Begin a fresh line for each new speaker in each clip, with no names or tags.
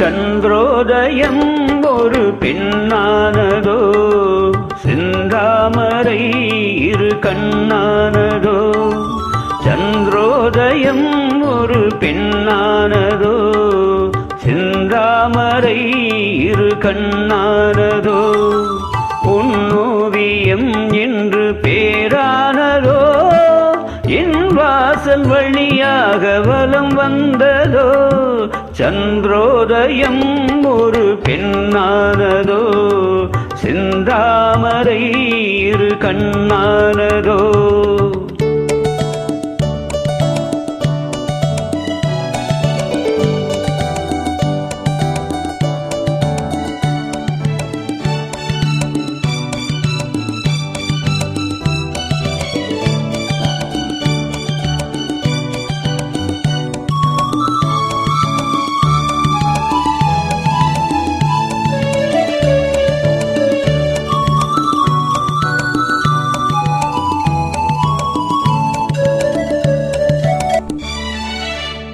சந்திரோதயம் ஒரு பெண்ணானதோ, செந்தாமரை இரு கண்ணானதோ. சந்திரோதயம் ஒரு பெண்ணானதோ, செந்தாமரை இரு கண்ணானதோ. பொன்னோவியம் என்று பேரானதோ, என் வாசல் வழியாக வலம் வந்ததோ. சந்திரோதயம் ஒரு பெண்ணானதோ, செந்தாமரை இரு கண்ணானதோ.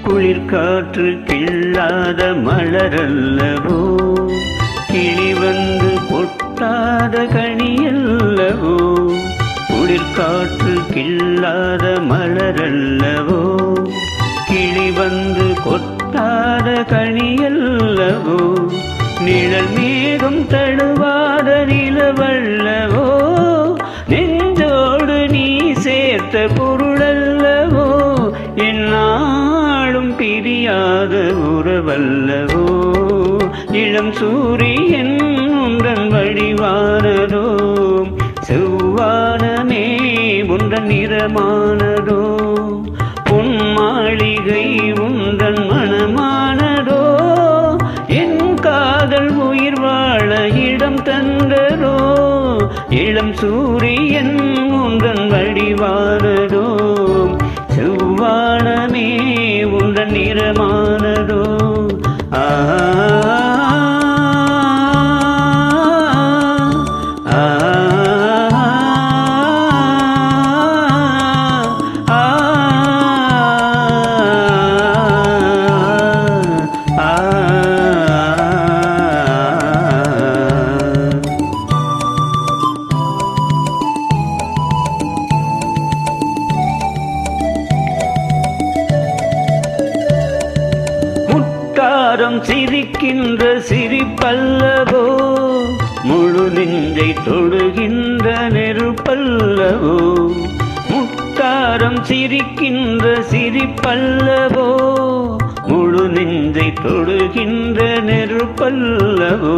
குளிர்காற்று கிள்ளாத மலரல்லவோ, கிளி வந்து கொட்டாத கனியல்லவோ. குளிர்காற்று கிள்ளாத மலரல்லவோ, கிளி வந்து கொட்டாத கனியல்லவோ. நிழல் மேகம் தழுவாத நிலவல்லவோ, நெஞ்சோடு நீ சேர்த்த பொருளல்லவோ. என்னாலும் பிரியாத உறவல்லவோ. இளம் சூரியன் உந்தன் வடிவானதோ, செவ்வானமே உந்தன் நிறமானதோ. பொன் மாளிகை உந்தன் மனமானதோ, என் காதல் உயிர் வாழ இடம் தந்ததோ. இளம் சூரியன் உந்தன் வடிவானதோ, செவ்வானமே உந்தன் நிறமானதோ. ஆ சிரிக்கின்ற சிரிப்பல்லவோ, முழு நெஞ்சை தொடுகின்ற நெருப்பல்லவோ. முத்தாரம் சிரிக்கின்ற சிரிப்பல்லவோ, முழு நெஞ்சை தொடுகின்ற நெருப்பல்லவோ.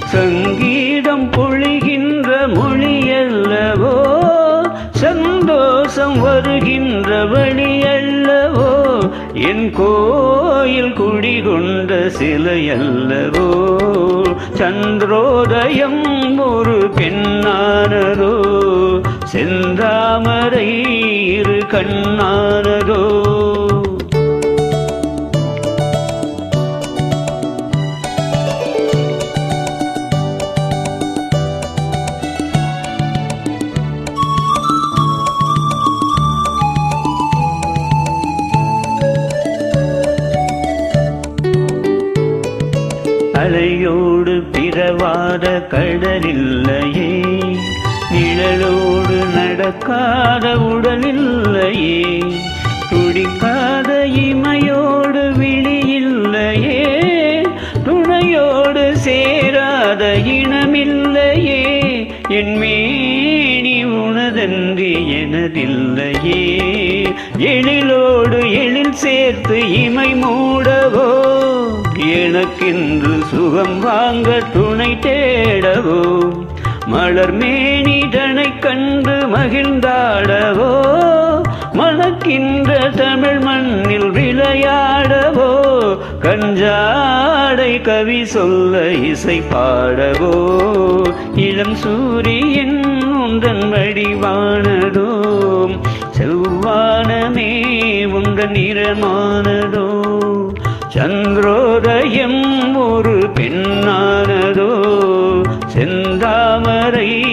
சங்கீதம் பொழிகின்ற மொழியல்லவோ, சந்தோஷம் வருகின்ற வழியல்லவோ. என் கோயில் குடிகொண்ட சிலையல்லவோ. சந்திரோதயம் ஒரு பெண்ணானதோ, செந்தாமரை இரு கண்ணானதோ. அலையோடு பிறவாத கடலில்லையே, நிழலோடு நடக்காத உடலில்லையே. துடிக்காத இமையோடு விழியில்லையே, துணையோடு சேராத இனமில்லையே. என் மேனி உனதன்றி எனதில்லையே. எழிலோடு எழில் சேர்த்து இமை மூடவோ, எனக்கென்று சுகம் வாங்க துணை தேடவோ. மலர் மேனிதனை கண்டு மகிழ்ந்தாடவோ, மணக்கின்ற தமிழ் மண்ணில் விளையாடவோ. கஞ்சாடை கவி சொல்ல இசை பாடவோ. இளம் சூரியன் உந்தன் வடிவானதோ, செவ்வானமே உந்தன் நிறமானதோ. சந்திரோதயம் ஒரு பெண்ணானதோ, செந்தாமரை